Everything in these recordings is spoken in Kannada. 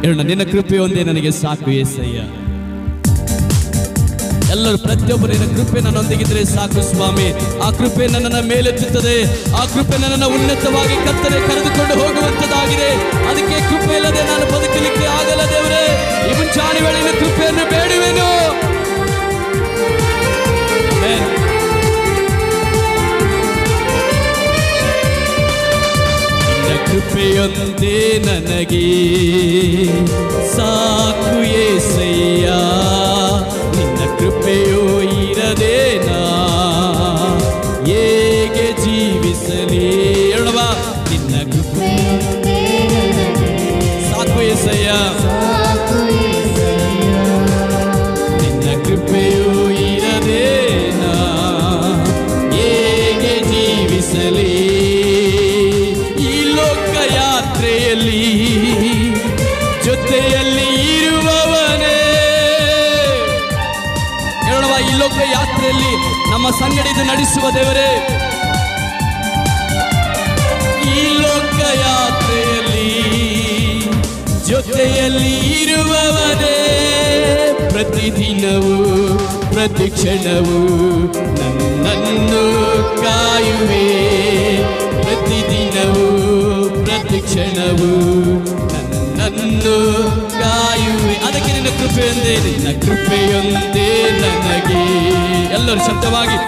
ಹೇಳೋಣ, ನಿನ್ನ ಕೃಪೆ ಒಂದೇ ನನಗೆ ಸಾಕು యేసయ్య. ಎಲ್ಲರೂ ಪ್ರತಿಯೊಬ್ಬರು ನಿನ್ನ ಕೃಪೆ ನನ್ನೊಂದಿಗಿದ್ರೆ ಸಾಕು ಸ್ವಾಮಿ. ಆ ಕೃಪೆ ನನ್ನನ್ನು ಮೇಲೆತ್ತುತ್ತದೆ. ಆ ಕೃಪೆ ನನ್ನನ್ನು ಉನ್ನತವಾಗಿ ಕತ್ತಲೆ ಕರೆದುಕೊಂಡು ಹೋಗುವಂತದ್ದಾಗಿದೆ. ಅದಕ್ಕೆ ಕೃಪೆ ಇಲ್ಲದೆ ನಾನು ಬದುಕಲಿಕ್ಕೆ ಆಗಲ್ಲ ದೇವರೇ. ಈ ಮುಂಚಾಣಿ ವೇಳೆಯ ಕೃಪೆಯನ್ನು ಬೇಡುವೆನು. ನಿನ್ನ ಕೃಪೆಯೊಂದೇ ನನಗೆ ಸಾಕು యేసయ్య. ನಿನ್ನ ಕೃಪೆಯೋ ಇರದೆ ನಾ ಹೇಗೆ ಜೀವಿಸಲಿ? ಹೇಳುವ, ನಿನ್ನ ಕೃಪೆ ಸಾಕು యేసయ్య. ನಿನ್ನ ಕೃಪೆಯೋ ಇರದೆ ನಾ ಹೇಗೆ ಜೀವಿಸಲಿ? ಈ ಲೋಕ ಯಾತ್ರೆಯಲ್ಲಿ ಜೊತೆಯಲ್ಲಿ ಇರುವವನೇ. ಹೇಳುವ, ಈ ಲೋಕ ಯಾತ್ರೆಯಲ್ಲಿ ನಮ್ಮ ಸಂಗಡಿದು ನಡೆಸುವ ದೇವರೇ. ಈ ಲೋಕ ಯಾತ್ರೆಯಲ್ಲಿ ಜೊತೆಯಲ್ಲಿ ಇರುವವನೇ. ಪ್ರತಿದಿನವೂ ಪ್ರತಿ ಕ್ಷಣವೂ ನನ್ನನ್ನು ಕಾಯುವೆ. ಪ್ರತಿದಿನವೂ ಪ್ರತಿ ಕ್ಷಣವೂ ನನ್ನನ್ನು ಕಾಯುವೆ. ಅದಕ್ಕೆ ನಿನ್ನ ಕೃಪೆಯೊಂದೇ, ನಿನ್ನ ಕೃಪೆಯೊಂದೇ ನನಗೆ. ಎಲ್ಲರೂ ಶಬ್ದವಾಗಿ,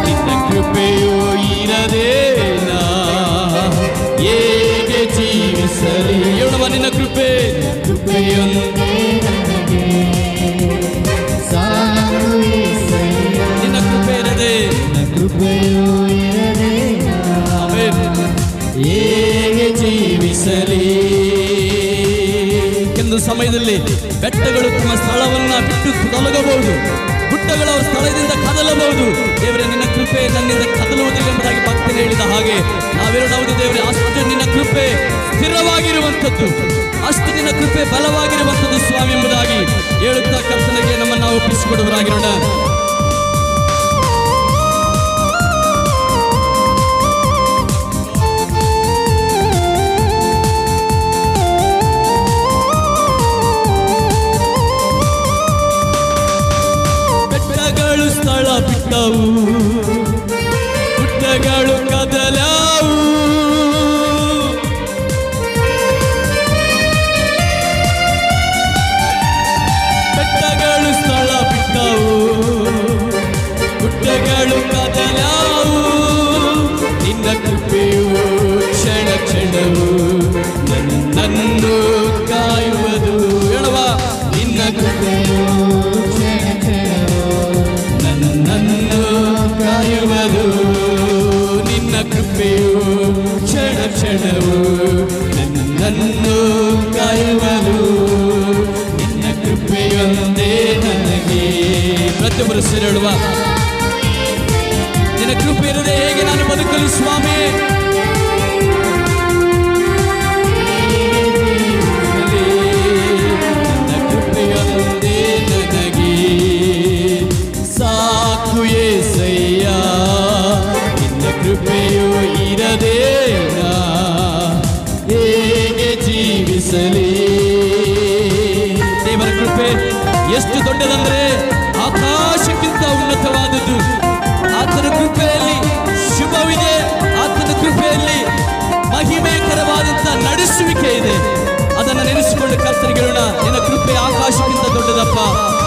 ನಿನ್ನ ಕೃಪೆಯೋ ಇರದೆ ನಾ ಹೇಗೆ ಜೀವಿಸಲಿ? ಹೇಳುವ, ನಿನ್ನ ಕೃಪೆ, ಕೃಪೆಯೊಂದೇ ನನಗೆ ಸಾಕು యేసయ్ಯ. ನಿನ್ನ ಕೃಪೆ ಇರದೆ, ನಿನ್ನ ಕೃಪೆಯೋ ಇರದೆ ಹೇಗೆ ಜೀವಿಸಲಿ? ಕೆಲವು ಸಮಯದಲ್ಲಿ ಬೆಟ್ಟಗಳು ತಮ್ಮ ಸ್ಥಳವನ್ನ ಬಿಟ್ಟು ತೊಲಗಬಹುದು, ಗುಡ್ಡಗಳು ಅವರ ಸ್ಥಳದಿಂದ ಕದಲಬಹುದು. ದೇವರೇ, ನಿನ್ನ ಕೃಪೆ ನನ್ನಿಂದ ಕದಲುವುದಿಲ್ಲ ಎಂಬುದಾಗಿ ಭಕ್ತರು ಹೇಳಿದ ಹಾಗೆ ನಾವೇನೌದು ದೇವರೇ, ಅಷ್ಟು ನಿನ್ನ ಕೃಪೆ ಸ್ಥಿರವಾಗಿರುವಂಥದ್ದು, ಅಷ್ಟು ನಿನ್ನ ಕೃಪೆ ಬಲವಾಗಿರುವಂಥದ್ದು ಸ್ವಾಮಿ ಎಂಬುದಾಗಿ ಹೇಳುತ್ತಾ ಕರ್ತನಿಗೆ ನಮ್ಮನ್ನು ನಾವು ಒಪ್ಪಿಸಿಕೊಡುವರಾಗಿರೋಣ. ಸ್ಥಳ ಬಿಟ್ಟವು, ಗುಡ್ಡಗಳು ಕದಲವು. ಬೆಟ್ಟಗಳು ಸ್ಥಳ ಬಿಟ್ಟವು, ಗುಡ್ಡಗಳು ಕದಲವು. ನಿನ್ನ ಕೃಪೆಯು ಕ್ಷಣ ಕ್ಷಣವು ನನ್ನನ್ನು ಕಾಯುವುದು. ಹೇಳುವ, ನಿನ್ನ ಕೃಪೆಯು ನನ್ನನ್ನು ಕಾಯುವುದು. ನಿನ್ನ ಕೃಪೆಯು ಕ್ಷಣ ಕ್ಷಣವು ನನ್ನನ್ನು ಕಾಯುವುದು. ನಿನ್ನ ಕೃಪೆಯೊಂದೇ ನನಗೆ. ಪ್ರತಿಯೊಬ್ಬರು ಸೇರಿಡುವ, ನಿನ್ನ ಕೃಪೆ ಇರದೆ ಹೇಗೆ ನಾನು ಬದುಕಲಿ ಸ್ವಾಮಿ? ನಿನ್ನ ಕೃಪೆಯೊಂದೇ ನನಗೆ ಸಾಕು యేసయ్య. ನಿನ್ನ ಕೃಪೆಯೋ ಇರದೆ ನಾ ಹೇಗೆ ಜೀವಿಸಲಿ? ದೇವರ ಕೃಪೆ ಎಷ್ಟು ದೊಡ್ಡದಂದ್ರೆ ಆಕಾಶಕ್ಕಿಂತ ಉನ್ನತವಾದದ್ದು. ಆತನ ಕೃಪೆಯಲ್ಲಿ ಶುಭವಿದೆ. ಆತನ ಕೃಪೆಯಲ್ಲಿ ಮಹಿಮೆಕರವಾದಂಥ ನಡೆಸುವಿಕೆ ಇದೆ. ಅದನ್ನು ನೆನೆಸಿಕೊಂಡು ಕರ್ತನಿಗೆ ಹೇಳೋಣ, ನಿನ್ನ ಕೃಪೆ ಆಕಾಶಕ್ಕಿಂತ ದೊಡ್ಡದಪ್ಪ.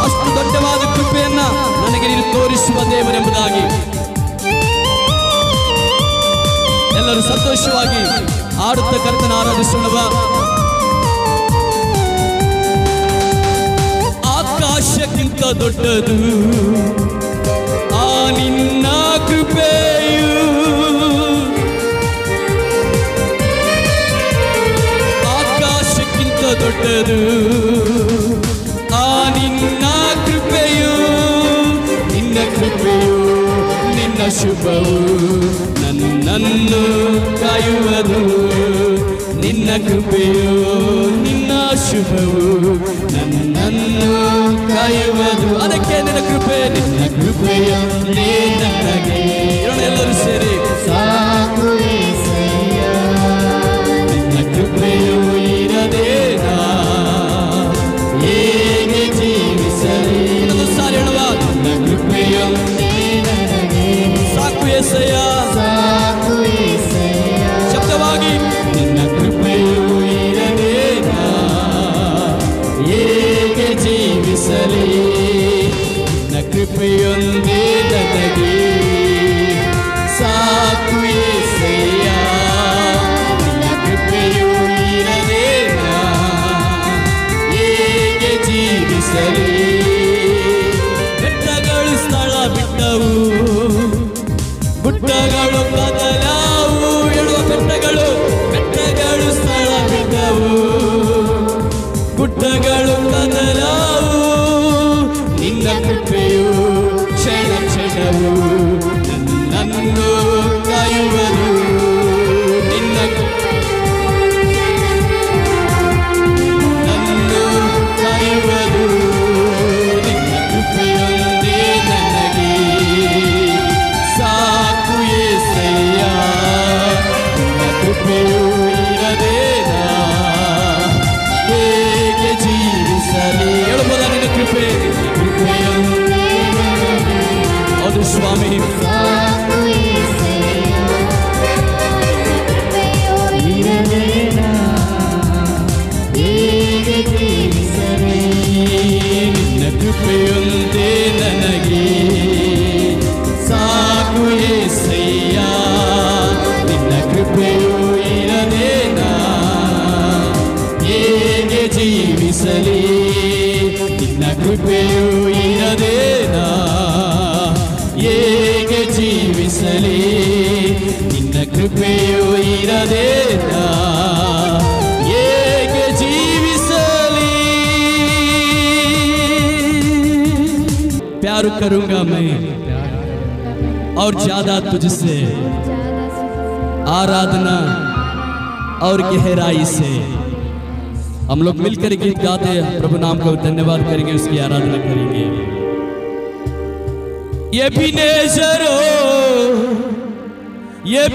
ಅಷ್ಟು ದೊಡ್ಡವಾದ ಕೃಪೆಯನ್ನ ನನಗೆ ನೀನು ತೋರಿಸುವ ದೇವರೆಂಬುದಾಗಿ ಎಲ್ಲರೂ ಸಂತೋಷವಾಗಿ ಆಡುತ್ತ ಕರ್ತನ ಆರಾಧಿಸೋಣವ. ಆಕಾಶಕ್ಕಿಂತ ದೊಡ್ಡದು ಆ ನಿನ್ನ ಕೃಪೆಯು. ಆಕಾಶಕ್ಕಿಂತ ದೊಡ್ಡದು ಆ ನಿನ್ನ ಕೃಪೆಯು. ನಿನ್ನ ಕೃಪೆಯು ನಿನ್ನ ಶುಭವು ನನ್ನನ್ನು ಕಾಯುವುದು. ನಿನ್ನ ಕೃಪೆಯು ನಿನ್ನ ಶುಭವು ನನ್ನನ್ನು ಕಾಯುವುದು. ಅದಕ್ಕೆ ನಿನ್ನ ಕೃಪೆ, ನಿನ್ನ ಕೃಪೆಯ ನನಗೆ. ಎಲ್ಲರೂ ಸೇರಿ ಸಾಕು యేసయ్య. ನಿನ್ನ ಕೃಪೆಯು ಇರದೇನಾ ಹೇಗೆ ಜೀವಿಸಲಿ ಹೇಳ್ಬೋದ ನಿನ್ನ ಕೃಪೆ ಹೌದು ಸ್ವಾಮಿ ನಿನ್ನ ಕೃಪೆಯೊಂದೇ ನನಗೆ ಸಾಕು యేసయ్య ನಿನ್ನ ಕೃಪೆಯು ಇರದೇನಾ ಹೇಗೆ ಜೀವಿಸಲಿ ನಿನ್ನ ಕೃಪೆಯು ಇರದೇನಾ ಹೇಗೆ ಜೀವಿಸಲಿ ನಿನ್ನ ಕೃಪೆಯು ಇರದೇನಾ ಹೇಗೆ ಜೀವಿಸಲಿ प्यार करूंगा मैं और ज्यादा तुझसे आराधना और गहराई से हम लोग मिलकर गीत गाते हैं प्रभु नाम को धन्यवाद करेंगे उसकी आराधना करेंगे ये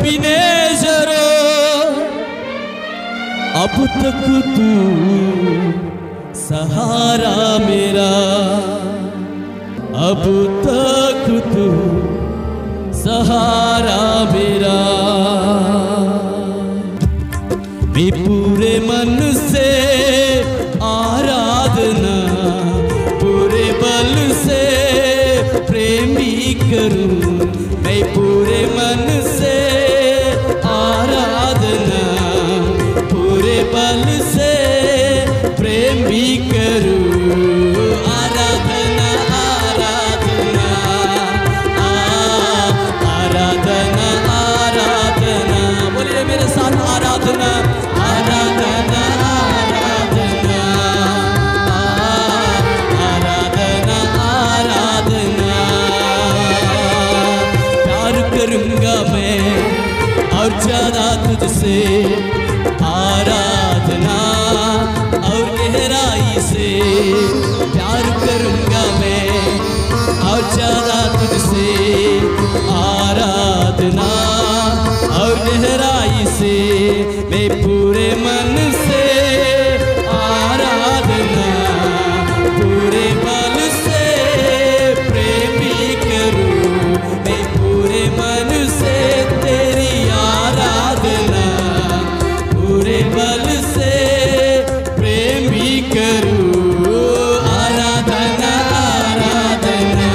बिनेजरो अब तक तू सहारा मेरा अब तक तू सहारा मेरा मैं पूरे मन से आराधना पूरे बल से प्रेमी करूं मैं पूरे मन से आराधना पूरे बल से प्रेमी करूं आराधना आराधना आराधना आराधना बोलिए मेरे साथ आराधना आराधना आराधना आराधना आराधना प्यार करूंगा मैं और ज्यादा तुझसे आराधना और गहराई से प्यार करूंगा मैं और ज्यादा तुझसे आराधना और गहराई से मैं पूरे मन से आराधना पूरे बल से प्रेमी करूं मैं पूरे मन से तेरी आराधना पूरे बल से प्रेमी करूं आराधना आराधना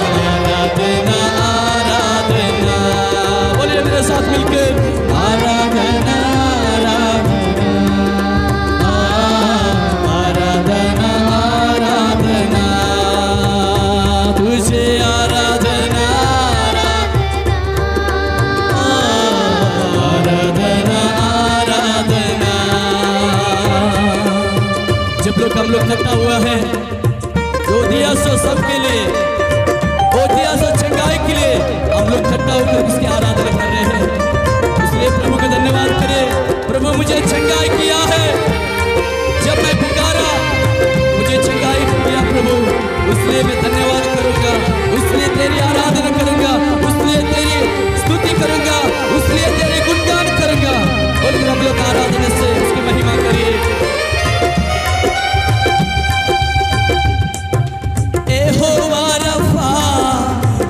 आराधना आराधना बोलिए मेरे साथ मिलकर आराधना आराधना आराधना तुझे आराधना आराधना आराधना जब लोग हम लोग थका हुआ है जो दिया सो सबके लिए वो दिया सो चंगाई के लिए हम लोग थका होकर उसकी आराधना कर रहे हैं इसलिए प्रभु का धन्यवाद करें प्रभु मुझे चंगाई किया है जब मैं पुकारा मुझे चंगाई किया प्रभु इसलिए मैं धन्यवाद करूंगा इसलिए तेरी आराधना करूंगा इसलिए तेरी स्तुति करूंगा इसलिए तेरे गुणगान करूंगा और हम लोग आराधना से उसकी महिमा करिए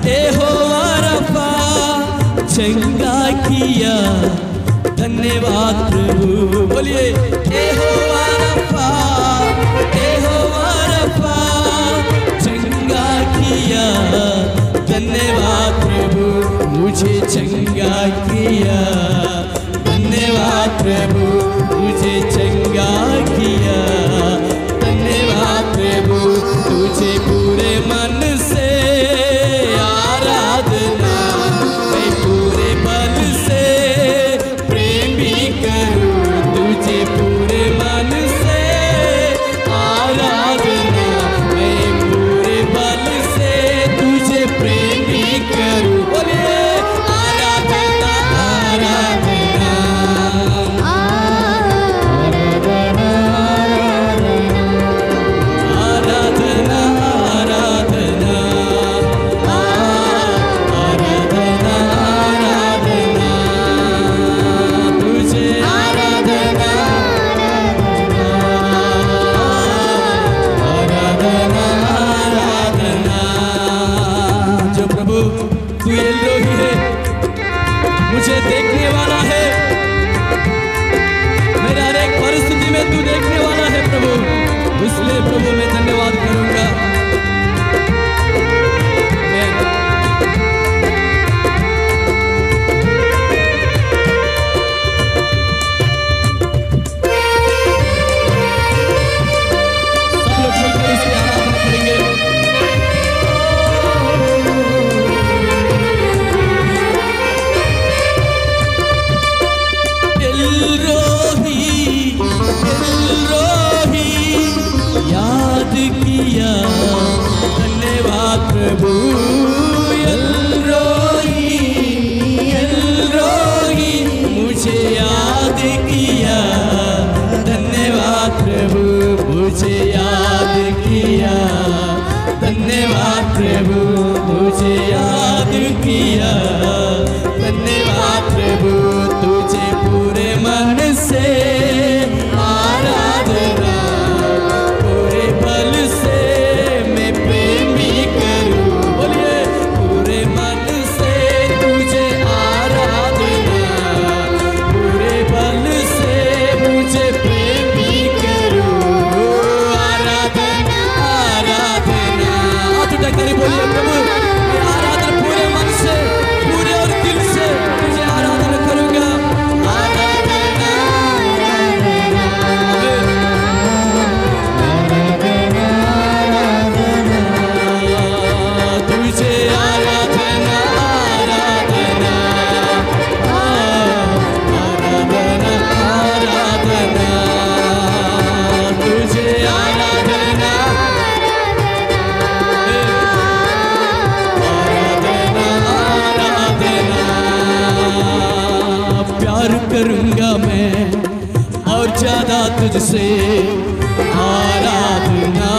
यहोवा रफा चंगा किया धन्यवाद प्रभु बोलिए यहोवा रफा चंगा किया धन्यवाद प्रभु मुझे चंगा किया धन्यवाद प्रभु मुझे चंगा किया धन्यवाद प्रभु तुझे पूरे मन से आराधना मैं पूरे बल से प्रेमी करूं तुझे पूरे मन से आराधना मैं पूरे बल से तुझे प्रेमी करूं बोलिए आराधना आराधना देखने वाला है, मेरे हर एक परिस्थिति में तू देखने वाला है प्रभु। इसलिए प्रभु मैं धन्यवाद करूंगा। सब लोग मिलकर इसकी आराधना करेंगे। याद किया धन्यवाद प्रभु। एलरोही मुझे याद किया धन्यवाद प्रभु। मुझे याद किया धन्यवाद प्रभु। मुझे याद किया धन्यवाद प्रभु। तुझे पूरे मन से आराधना, पूरे बल से मैं प्रेमी करूं। बोलिए पूरे मन से तुझे आराधना, पूरे बल से मुझे प्रेमी करूं। आराधना आराधना हाथ उठाकर बोलिए प्रभु मैं आराधना पूरे मन से पूरे और दिल से तुझे आराधना करूंगा। आराधना तुझे आराधना आराधना आराधना आराधना तुझे आराधना आराधना आराधना। प्यार करूंगा मैं और ज्यादा तुझसे, आराधना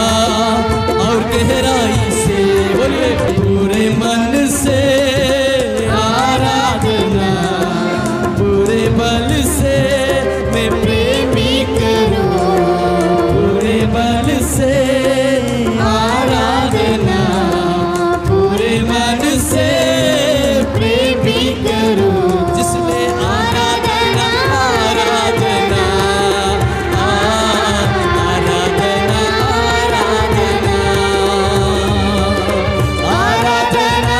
और गहराई से। बोलिए पूरे मन से आराधना, पूरे बल से मैं प्रेमी करूं। पूरे बल से आराधना, पूरे मन से प्रेमी करूं। जिसमें आराधना आराधना आराधना आराधना आराधना आराधना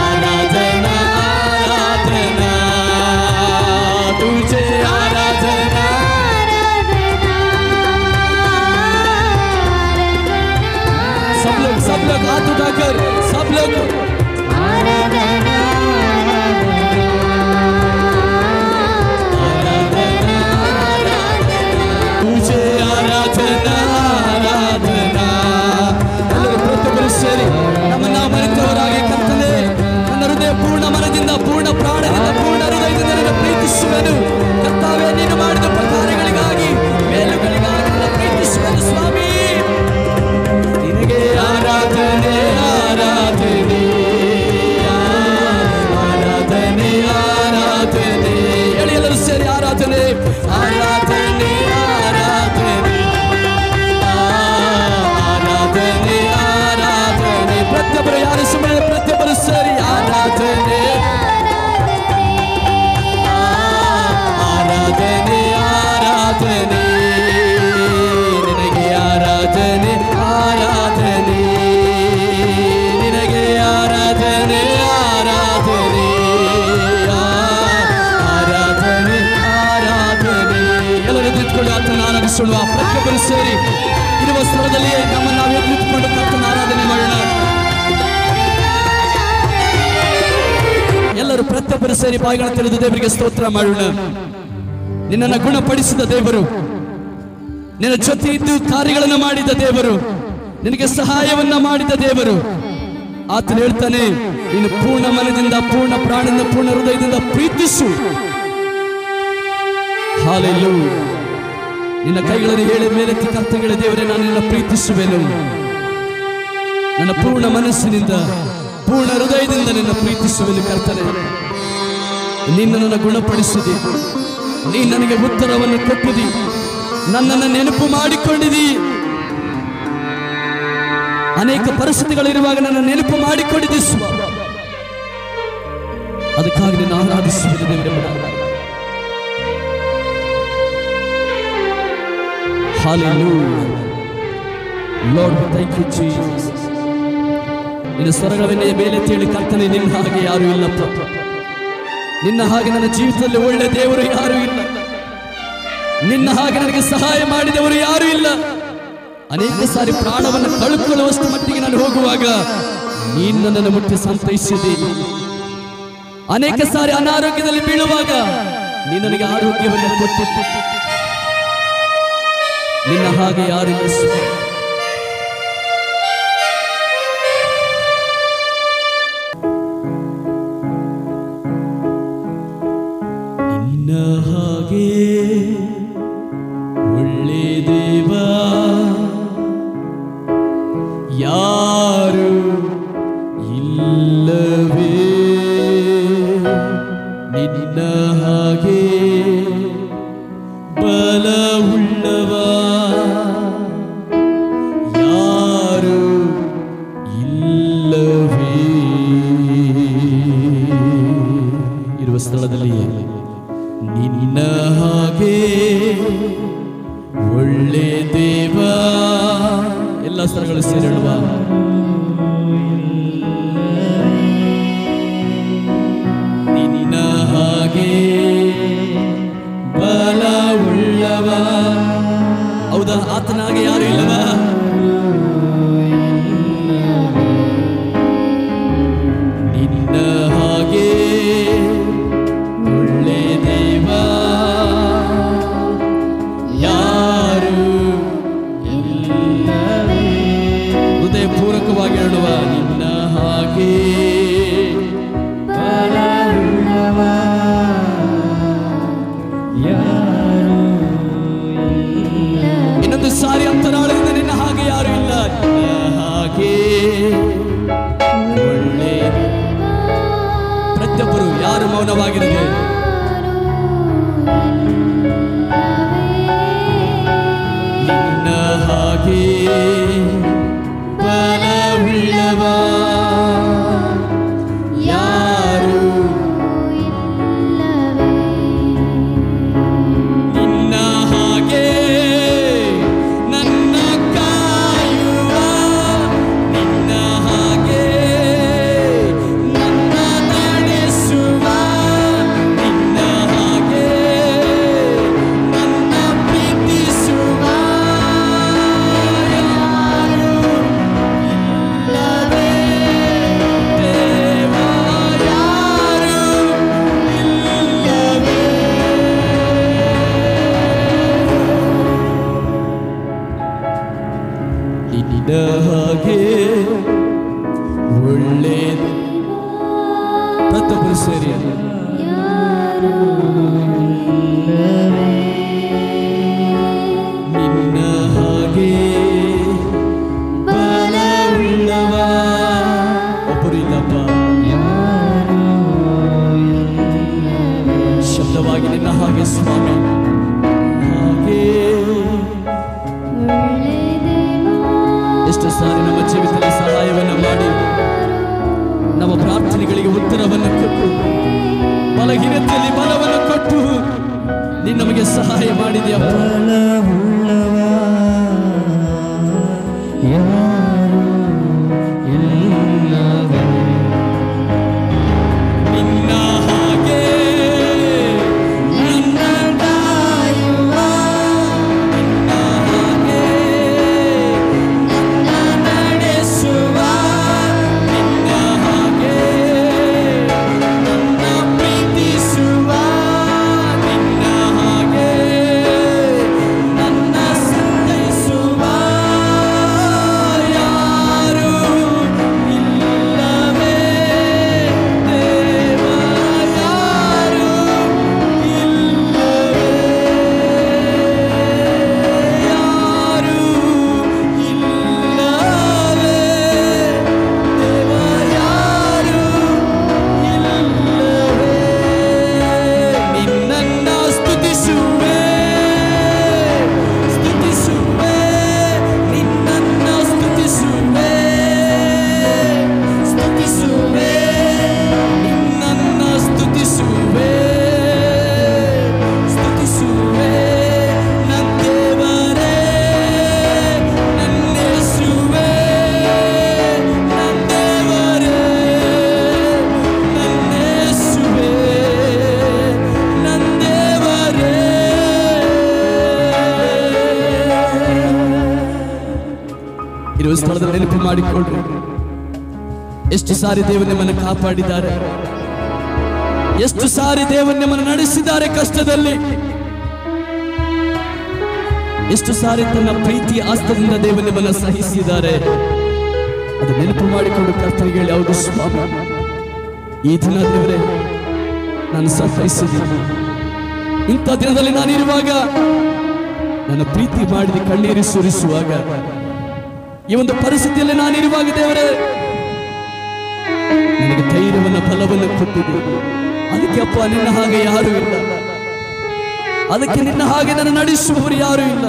आराधना आराधना तुझे आराधना। सब लोग हाथ उठाकर सब लोग आराधना आराधना तुझे आराधना आराधना। ಎಲ್ಲರೂ ಪ್ರತಿಯೊಬ್ಬರು ಸೇರಿ ನಮ್ಮನ್ನ ಮರೆತವರಾಗಿ ಕರ್ತನೇ, ನನ್ನ ಹೃದಯ ಪೂರ್ಣ ಮನದಿಂದ ಪೂರ್ಣ ಪ್ರಾಣದಿಂದ ಪೂರ್ಣ ಹೃದಯದಿಂದ ನಿನ್ನ ಪ್ರೀತಿಸುವೆನು ಕರ್ತಾವೇ। ನೀನು ಮಾಡಿದ ಉಪಕಾರಗಳಿಗಾಗಿ ಮೇಲುಗಳಿಗಾಗಿ ನನ್ನ ಪ್ರೀತಿಸುವೆನು ಸ್ವಾಮಿ। ನಿನಗೆ ಆರಾಧನೆ ಆರಾಧನೆ ಆರಾಧನೆ ಆರಾಧನೆ। ಹೇಳಿ ಎಲ್ಲರೂ ಸೇರಿ ಆರಾಧನೆ ಆರಾಧನೆ ಆರಾಧನೆ ಆರಾಧನೆ ಆರಾಧನೆ। ಪ್ರತಿಯೊಬ್ಬರು ಯಾರು ಸುಮ್ಮನೆ ಪ್ರತಿಯೊಬ್ಬರು ಸೇರಿ ಆರಾಧನೆ ಆರಾಧನೆ ಆರಾಧನೆ ನಿನಗೆ ಆರಾಧನೆ ಆರಾಧನೆ ನಿನಗೆ ಆರಾಧನೆ ಆರಾಧನೆ ಆರಾಧನೆ ಆರಾಧನೆ। ಎಲ್ಲರೂ ನಿಂತ್ಕೊಂಡು ಆತನ ಆರಾಧಿಸೋಣ। ಪ್ರತಿಯೊಬ್ಬರು ಸೇರಿ ಇರುವ ಸ್ಥಳದಲ್ಲಿ ನಮ್ಮನ್ನು ನಾವು ಎದುರಿಸಿಕೊಂಡು ಆತನ ಆರಾಧನೆ ಮಾಡೋಣ। ಎಲ್ಲರೂ ಪ್ರತಿಯೊಬ್ಬರು ಸೇರಿ ಬಾಯಿಗಳನ್ನು ತೆರೆದು ದೇವರಿಗೆ ಸ್ತೋತ್ರ ಮಾಡೋಣ। ನಿನ್ನನ್ನು ಗುಣಪಡಿಸಿದ ದೇವರು, ನಿನ್ನ ಜೊತೆ ಇದ್ದು ಕಾರ್ಯಗಳನ್ನು ಮಾಡಿದ ದೇವರು, ನಿನಗೆ ಸಹಾಯವನ್ನ ಮಾಡಿದ ದೇವರು, ಆತನು ಹೇಳ್ತಾನೆ ನೀನು ಪೂರ್ಣ ಮನದಿಂದ ಪೂರ್ಣ ಪ್ರಾಣದಿಂದ ಪೂರ್ಣ ಹೃದಯದಿಂದ ಪ್ರೀತಿಸು। ಹಾಲೆಲೂಯಾ। ನಿನ್ನ ಕೈಗಳನ್ನು ಹೇಳಿ ಮೇಲೆತ್ತಿ ಕರ್ತಗಳ ದೇವರೇ ನಾನು ನಿನ್ನ ಪ್ರೀತಿಸುವೆನು। ನನ್ನ ಪೂರ್ಣ ಮನಸ್ಸಿನಿಂದ ಪೂರ್ಣ ಹೃದಯದಿಂದ ನಿನ್ನ ಪ್ರೀತಿಸುವೆನು ಕರ್ತನೆ। ನೀನು ನನ್ನ ಗುಣಪಡಿಸಿದಿ, ನೀನು ನನಗೆ ಉತ್ತರವನ್ನು ಕೊಟ್ಟಿದಿ, ನನ್ನನ್ನು ನೆನಪು ಮಾಡಿಕೊಂಡಿದಿ। ಅನೇಕ ಪರಿಸ್ಥಿತಿಗಳಿರುವಾಗ ನನ್ನ ನೆನಪು ಮಾಡಿಕೊಂಡಿದ್ದಿ ಸ್ವಾಮಿ। ಅದಕ್ಕಾಗಿ ನಿನ್ನ ಆರಾಧಿಸುವುದು ದೇವರೇ. Hallelujah. Lord, we thank you, Jesus. ನಿನ್ನ ಸ್ವರಗಳನ್ನೇ ಮೇಲೆ ತೇಳಿ ಕರ್ತನೆ, ನಿನ್ನ ಹಾಗೆ ಯಾರು ಇಲ್ಲಪ್ಪ. ನಿನ್ನ ಹಾಗೆ ನನ್ನ ಜೀವಿತದಲ್ಲಿ ಒಳ್ಳೆ ದೇವರು ಯಾರು ಇಲ್ಲ. ನಿನ್ನ ಹಾಗೆ ನನಗೆ ಸಹಾಯ ಮಾಡಿದವರು ಯಾರು ಇಲ್ಲ. ಅನೇಕ ಸಾರಿ ಪ್ರಾಣವನ್ನು ಕಳ್ಕೊಳ್ಳುವಷ್ಟು ಮಟ್ಟಿಗೆ ನಾನು ಹೋಗುವಾಗ ನೀನು ನನ್ನನ್ನು ಮುಟ್ಟಿ ಸಂತೈಸಿದೆ. ಅನೇಕ ಸಾರಿ ಅನಾರೋಗ್ಯದಲ್ಲಿ ಬೀಳುವಾಗ ನೀನು ನನಗೆ ಆರೋಗ್ಯವನ್ನು ಕೊಟ್ಟಿದ್ದೆ. ನಿನ್ನ ಹಾಗೆ ಯಾರಿಲ್ಲ ಸ್ವಾಮಿ. ನಿನ್ನ ಹಾಗೆ ಒಳ್ಳೆ ದೇವ ಯಾರು ಇಲ್ಲವೇ. ನಿನ್ನ ಹಾಗೆ ಬಲವುಳ್ಳವ ಯಾರು ಇಲ್ಲವೇ. ಇರುವ ಸ್ಥಳದಲ್ಲಿ ನಿನ್ನ ಹಾಗೆ ಒಳ್ಳೆ ದೇವ, ಎಲ್ಲ ಸ್ಥಳಗಳು ಸೇರಿಡುವ. ನಿನ್ನ ಹಾಗೆ ಬಲವುಳ್ಳವ, ಹೌದಾ? ಆತನಾಗೆ ಯಾರು ಇಲ್ಲವ. ನಿನ್ನ ಹಾಗೆ ಒಳ್ಳೆ ದೇವ ಯಾರು ಇಲ್ಲವೇ. ಹೃದಯಪೂರ್ವಕವಾಗಿ ಹೇಳುವ, ನಿನ್ನ ಹಾಗೆ ಬಲವುಳ್ಳವ ಯಾರು. ಇನ್ನೊಂದು ಸಾರಿ ಅಂತರಾಳದಿಂದ ನಿನ್ನ ಹಾಗೆ ಯಾರು ಇಲ್ಲ. ನಿನ್ನ ಹಾಗೆ ಒಳ್ಳೆ. ಪ್ರತಿಯೊಬ್ಬರು ಯಾರು ಮೌನವಾಗಿರದೆ ನಿನ್ನ ಹಾಗೆ ಬಲವುಳ್ಳವ ಯಾರು ಇಲ್ಲವೇ. ನಿನ್ನ ಹಾಗೆ ನನ್ನ ಕಾಯುವ, ನಿನ್ನ ಹಾಗೆ ನನ್ನ ನಡೆಸುವ, ನಿನ್ನ ಹಾಗೆ ನನ್ನ ಪ್ರೀತಿಸುವ ಯಾರು ಇಲ್ಲವೇ. ದೇವ ಯಾರು ಇಲ್ಲವೇ. ನಿನ್ನ ಹಾಗೆ ಒಳ್ಳೆ ಪ್ರತಿಯೊಬ್ಬರು ಸೇರಿ ನಿನ್ನ ಹಾಗೆ ಬಲವುಳ್ಳವ ಒಬ್ಬರು ಇಲ್ಲಪ್ಪ. ಶಬ್ದವಾಗಿ ನಿನ್ನ ಹಾಗೆ ಸ್ವಾಮಿ, ಹಾಗೆ ಎಷ್ಟು ಸಾರಿ ನಮ್ಮ ಜೀವಿತದಲ್ಲಿ ಸಹಾಯವನ್ನು ಮಾಡಿ ನಮ್ಮ ಪ್ರಾರ್ಥನೆಗಳಿಗೆ ಉತ್ತರವನ್ನು ಕೊಟ್ಟು ಬಲಹೀನತೆಯಲ್ಲಿ ಬಲವನ್ನು ಕೊಟ್ಟು ನೀನು ನಮಗೆ ಸಹಾಯ ಮಾಡಿದ್ಯಪ್ಪ. ನಿನ್ನ ಹಾಗೆ ನನ್ನ ಕಾಯುವ, ನಿನ್ನ ಹಾಗೆ ನನ್ನ ನಡೆಸುವ, ನಿನ್ನ ಹಾಗೆ ನನ್ನ ಪ್ರೀತಿಸುವ, ನಿನ್ನ ಹಾಗೆ ನನ್ನ ಒಂದು ಸ್ಥಳದಲ್ಲಿ ನೆನಪು ಮಾಡಿಕೊಳ್ಳ್ರಿ. ಎಷ್ಟು ಸಾರಿ ದೇವರು ನಿಮ್ಮನ್ನು ಕಾಪಾಡಿದ್ದಾರೆ, ಎಷ್ಟು ಸಾರಿ ದೇವರು ನಿಮ್ಮನ್ನು ನಡೆಸಿದ್ದಾರೆ ಕಷ್ಟದಲ್ಲಿ, ಎಷ್ಟು ಸಾರಿ ತನ್ನ ಪ್ರೀತಿ ಆಸ್ತದಿಂದ ದೇವರು ನಿಮ್ಮನ್ನು ಸಹಿಸಿದ್ದಾರೆ. ಅದು ನೆನಪು ಮಾಡಿಕೊಂಡು ಕರ್ತನಿಗೆ ಹೇಳಿ, ಹೌದು ಸ್ವಾಮಿ, ಈ ದಿನ ದೇವರೇ ನಾನು ಸಹಿಸಿದ್ದೀನಿ. ಇಂಥ ದಿನದಲ್ಲಿ ನಾನಿರುವಾಗ, ನನ್ನ ಪ್ರೀತಿ ಮಾಡಿದ ಕಣ್ಣೀರು ಸುರಿಸುವಾಗ, ಈ ಒಂದು ಪರಿಸ್ಥಿತಿಯಲ್ಲಿ ನಾನಿರುವಾಗ ದೇವರೇ ನನಗೆ ಧೈರ್ಯವನ್ನು ಬಲವನ್ನು ಕೊಟ್ಟಿದೆ. ಅದಕ್ಕೆ ಅಪ್ಪ, ನಿನ್ನ ಹಾಗೆ ಯಾರು ಇಲ್ಲ, ಅದಕ್ಕೆ ನಿನ್ನ ಹಾಗೆ ನನ್ನ ನಡೆಸುವವರು ಯಾರು ಇಲ್ಲ,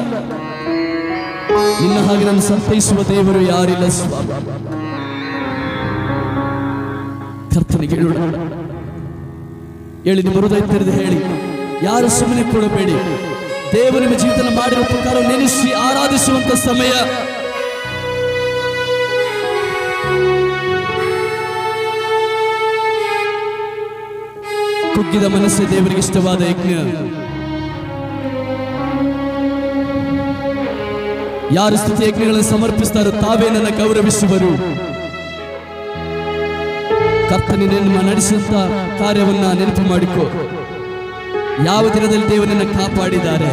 ನಿನ್ನ ಹಾಗೆ ನನ್ನ ಸಂತೈಸುವ ದೇವರು ಯಾರಿಲ್ಲ ಸ್ವಾಮಿ. ಕರ್ತನಿಗೆ ಹೇಳೋಣ, ಹೇಳಿ, ನಿಮ್ಮ ಹೃದಯ ತೆರೆದು ಹೇಳಿ, ಯಾರು ಸುಮ್ಮನೆ ಕೊಡಬೇಡಿ. ದೇವರು ನಿಮ್ಮ ಜೀವಿತ ಮಾಡಿರುವ ಪ್ರಕಾರ ನೆನೆಸಿ ಆರಾಧಿಸುವಂತ ಸಮಯ. ಕುಗ್ಗಿದ ಮನಸ್ಸೇ ದೇವರಿಗೆ ಇಷ್ಟವಾದ ಯಜ್ಞ. ಯಾರು ಸ್ತುತಿ ಯಜ್ಞಗಳನ್ನು ಸಮರ್ಪಿಸ್ತಾರೋ ತಾವೇ ನನ್ನ ಗೌರವಿಸುವರು. ಕರ್ತನಿನ ನಡೆಸಿದಂತ ಕಾರ್ಯವನ್ನ ನೆನಪು ಮಾಡಿಕೊ. ಯಾವ ದಿನದಲ್ಲಿ ದೇವರನ್ನ ಕಾಪಾಡಿದ್ದಾರೆ,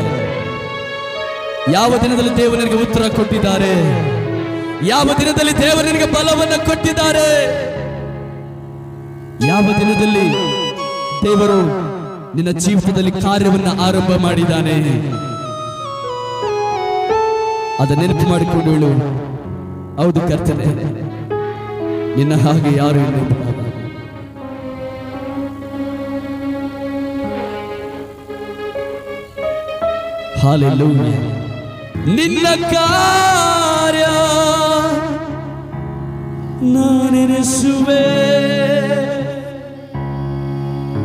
ಯಾವ ದಿನದಲ್ಲಿ ದೇವರಿಗೆ ಉತ್ತರ ಕೊಟ್ಟಿದ್ದಾರೆ, ಯಾವ ದಿನದಲ್ಲಿ ದೇವರಿಗೆ ಬಲವನ್ನು ಕೊಟ್ಟಿದ್ದಾರೆ, ಯಾವ ದಿನದಲ್ಲಿ ದೇವರು ನಿನ್ನ ಜೀವಿತದಲ್ಲಿ ಕಾರ್ಯವನ್ನು ಆರಂಭ ಮಾಡಿದ್ದಾನೆ, ಅದನ್ನ ನೆನಪು ಮಾಡಿಕೊಂಡು ಹೇಳು, ಹೌದು ಕರ್ತನೇ, ನಿನ್ನ ಹಾಗೆ ಯಾರು ಇಲ್ಲ. ಹಾಲೆಲೂಯಾ. ನಿನ್ನ ಕಾರ್ಯ ನಾನೆನಿಸುವೆ.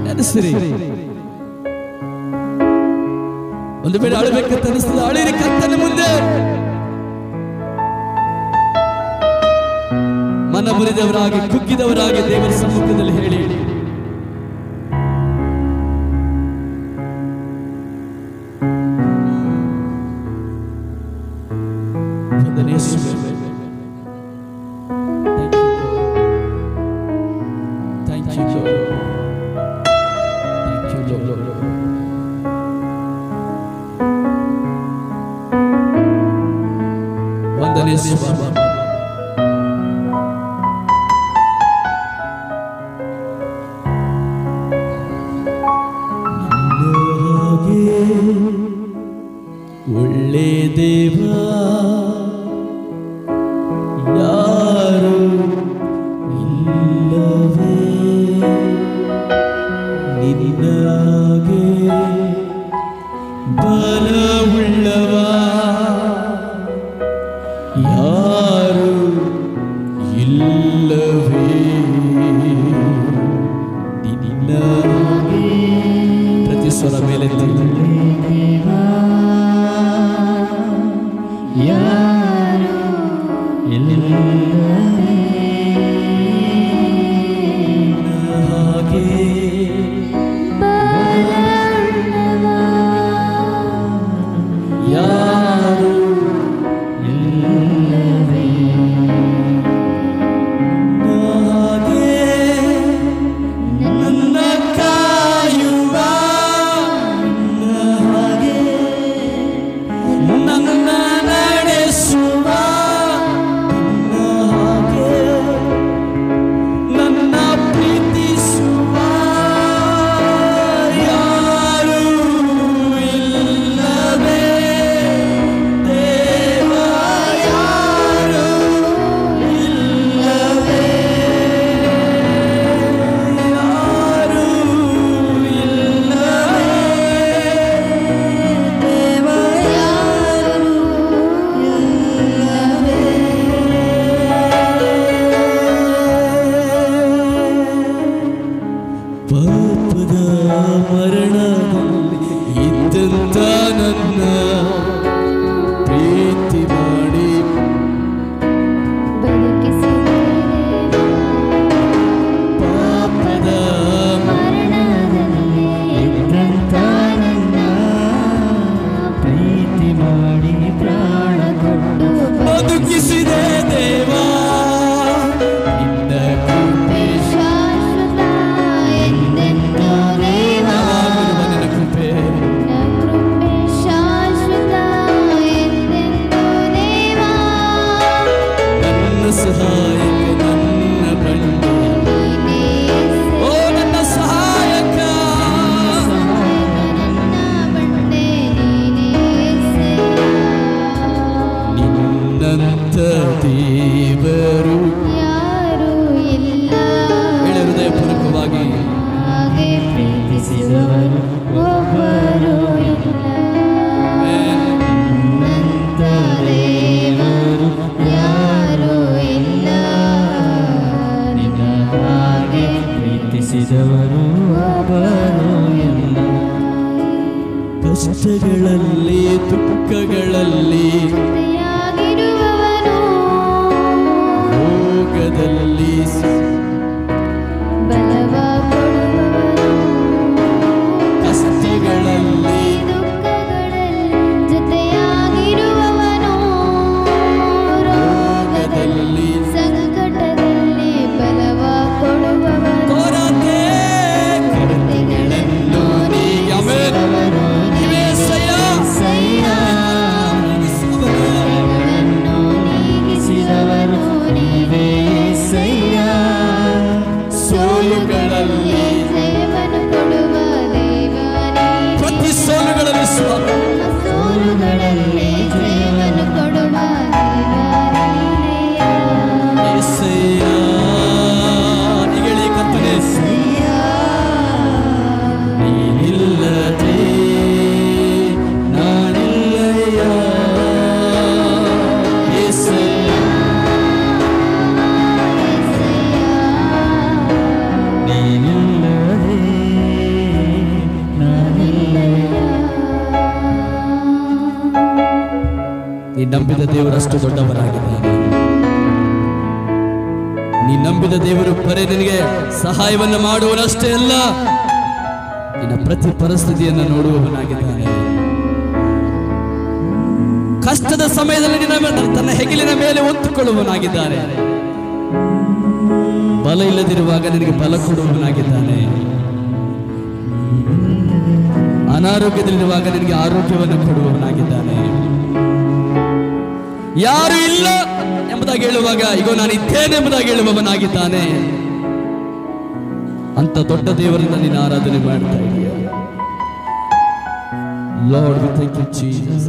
ನೆನೆಸಿರಿ. ಒಂದು ವೇಳೆ ಅಳಬೇಕಂತ ಅನಿಸ್ತದೆ, ಅಳಿರಿ ಕರ್ತನ ಮುಂದೆ. ಮನ ಮುರಿದವರಾಗಿ ಕುಗ್ಗಿದವರಾಗಿ ದೇವರ ಸಮ್ಮುಖದಲ್ಲಿ ಹೇಳಿ, ವಂದನೆ ಸ್ವಾಮಿ. ಒಳ್ಳೆ ದೇವ ಯಾರು ಇಲ್ಲವೇ, ನಿನ್ನಾಗೆ ಬಲವುಳ್ಳವ ಯಾರು ಇಲ್ಲವೇ, ನಿನ್ನಾಗೆ. ಪ್ರತಿ ಸ್ವರ ಮೇಲೆ ಯಾರು ಇಲ್ಲವೇ, ಹಾಗೆ ಯಾರು ಇಲ್ಲವೇ, ಹಾಗೆ ನನ್ನ ಕಾಯುವ, ಹಾಗೆ ನನ್ನ ನಡೆಸುವ, ಹಾಗೆ ನನ್ನ ಪ್ರೀತಿಸುವ ಯಾರು ಇಲ್ಲವೇ, ದೇವ ಯಾರು ಇಲ್ಲವೇ, ಯಾರು ಇಲ್ಲವೇ, ದೇವ ಯಾರು ಇಲ್ಲವೇ. ಪಾಪದ ಮರಣದಲ್ಲಿ ಇದ್ದಂತ ನನ್ನ ಪ್ರೀತಿ ಮಾಡಿ ಬದುಕಿಸಿದೆ, ಪಾಪದ ಮರಣದಲ್ಲಿ ಇದ್ದಂತ ನನ್ನ ಪ್ರೀತಿ ಮಾಡಿ ಪ್ರಾಣ ಕೊಟ್ಟು ಬದುಕಿಸಿದೆ ನಡೆಸಿದವರು ಒಬ್ಬರು ಇಲ್ಲ. ಕಷ್ಟಗಳಲ್ಲಿ ದುಃಖಗಳಲ್ಲಿ ಜೊತೆಯಾಗಿರುವವನು, ರೋಗದಲ್ಲಿ ಬಲವ ಕೊಡುವವನು, ಕಷ್ಟಗಳಲ್ಲಿ ದುಃಖಗಳಲ್ಲಿ ಜೊತೆಯಾಗಿರುವವನು, ರೋಗದಲ್ಲಿ ಸಂಕಟದಲ್ಲಿ ಬಲವ ಕೊಡುವವನು, ಕೊರತೆ ಕೊರತೆಗಳನ್ನು ನೀಗಿಸುವವನು ನೀಗಿಸುವವನು, ಕೊರತೆಗಳನ್ನು ನೀಗಿಸಿದವನು ನೀವೇ యేసయ్య. ಸೋಲುಗಳಲ್ಲಿ ಜಯವನ್ನು ಕೊಡುವ ದೇವ ನೀನೇ. ಪ್ರತಿ ಸೋಲುಗಳಲ್ಲಿ ಸೋಲುಗಳಲ್ಲಿ ಜಯವನ್ನು ಕೊಡುವ ದೇವ ನೀನೆಯ. యేసయ్య ನಿಗಳಿ ಕರ್ತನೇ ನೀನಿಲ್ಲದೆ ನಾನಿಲ್ಲಯ್ಯ. యేసయ్య ನೀನಿಲ್ಲದೆ ನಾನಿಲ್ಲಯ್ಯ. ನೀ ನಂಬಿದ ದೇವರಷ್ಟು ದೊಡ್ಡವರಾಗಿದ್ದಾನೆ. ನೀ ನಂಬಿದ ದೇವರು ಬರೇ ನಿನಗೆ ಸಹಾಯವನ್ನು ಮಾಡುವನಷ್ಟೇ ಅಲ್ಲ, ನಿನ್ನ ಪ್ರತಿ ಪರಿಸ್ಥಿತಿಯನ್ನು ನೋಡುವವನಾಗಿದ್ದಾನೆ. ಕಷ್ಟದ ಸಮಯದಲ್ಲಿ ತನ್ನ ಹೆಗಲಿನ ಮೇಲೆ ಒತ್ತುಕೊಳ್ಳುವವನಾಗಿದ್ದಾನೆ. ಬಲ ಇಲ್ಲದಿರುವಾಗ ನಿನಗೆ ಬಲ ಕೊಡುವವನಾಗಿದ್ದಾನೆ. ಅನಾರೋಗ್ಯದಲ್ಲಿರುವಾಗ ನಿನಗೆ ಆರೋಗ್ಯವನ್ನು ಕೊಡುವವನಾಗಿದ್ದಾನೆ. ಯಾರು ಇಲ್ಲ ಎಂಬುದಾಗಿ ಹೇಳುವಾಗ ಈಗ ನಾನು ಇದ್ದೇನೆ ಎಂಬುದಾಗಿ ಹೇಳುವವನಾಗಿದ್ದಾನೆ. ಅಂತ ದೊಡ್ಡ ದೇವರನ್ನ ನೀನು ಆರಾಧನೆ ಮಾಡ್ತಾ ಇದೀಯ. Lord we thank you Jesus.